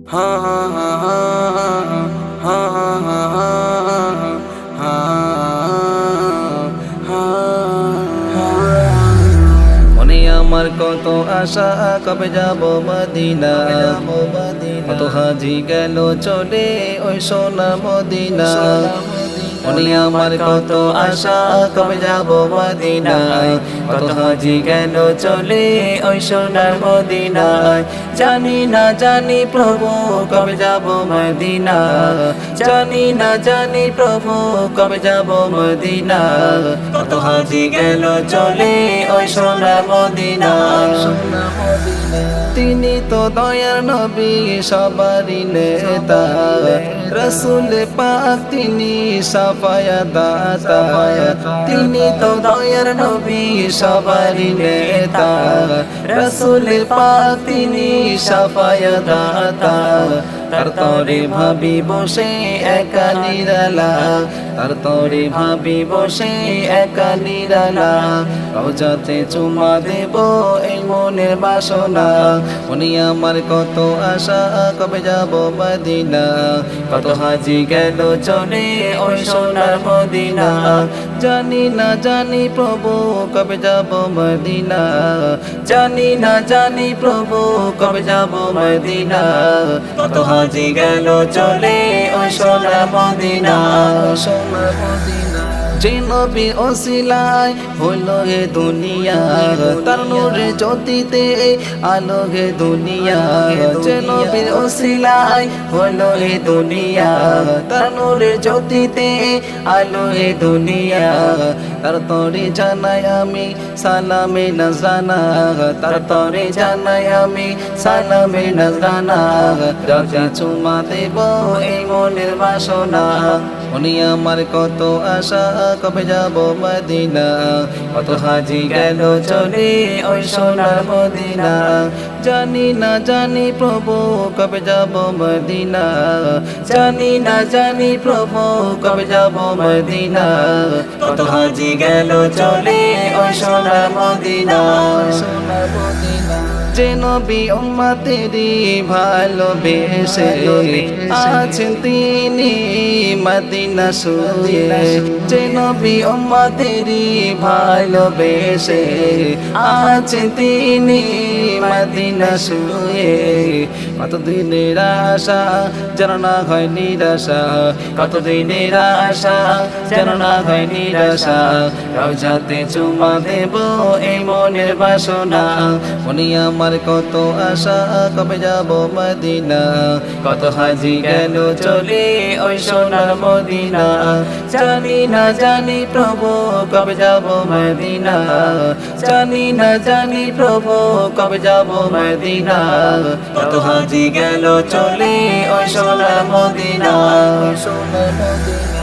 হা হা হা হা হা হা হা মনে আমার কত আশা কবে যাব মদিনা কত হাজি গেল চলে ওই সোনা মদিনা মনে আমার কত আশা কবে যাব মদিনা কত হাজি গেল চলে ওই সোনার মদিনায় জানি না জানি প্রভু কবে যাব মদিনা জানি না জানি প্রভু কবে যাব মদিনা কত হাজি গেল চলে ওই সোনার মদিনা তিনি তো দয়ার নবী সবারই নেতা রসুল পাক তিনি সাফায়া দাতা তিনি তো দয়ার নবী সবারই নেতা রসুল পাক তিনি সাফায়া দাতা তার তরে ভাবি বসে একা নিরালা তার তরে ভাবি বসে একা নিরালা রওজাতে চুমা দেব এই মনের বাসনা মনে আমার কত আশা কবে যাব মদিনা কত হাজি গেল চলে ওই সোনার মদিনা জানি না জানি প্রভু কবে যাব মদিনা জানি না জানি প্রভু কবে যাব মদিনা কত হাজি গেল চলে ওই সোনার মদিনা সোনার মদিনা যে নবী ওসিলায় হলো হে দুনিয়া তার নূরে জ্যোতিতে আলো হে দুনিয়া যে নবীর ওসিলায় হলো হে দুনিয়া তার নূরে জ্যোতিতে আলো হে দুনিয়া তার তরে জানাই আমি সালামে নজরানা তার তরে জানাই আমি সালামে নজরানা যাতে চুমা দেব এই মনের বাসনা মনে আমার কত আশা কবে যাব মদিনা কত হাজি গেল চলে ওই সোনার মদিনা জানি না জানি প্রভু কবে যাব মদিনা জানি না জানি প্রভু কবে যাব মদিনা কত হাজি গেল চলে ওই সোনার মদিনা সোনার মদিনা যে নবী উম্মতেরই ভালোবেসে আছেন তিনি মদিনা শুয়ে যে নবী উম্মতেরই ভালোবেসে আছেন তিনি মদিনা শুয়ে কত দিনের আশা যেন না হয় নিরাশা কত দিনের আশা যেন না হয় নিরাশা রওজাতে চুমা দেব এই মনের বাসনা মনে আমার কত আশা কবে যাব মদিনা কত হাজি গেল চলে ওই সোনার মদিনা জানি না জানি প্রভু কবে যাব মদিনা জানি না জানি প্রভু কবে যাব মদিনা কত হাজি গেল চলে ওই সোনার মদিনা সোনার মদিনা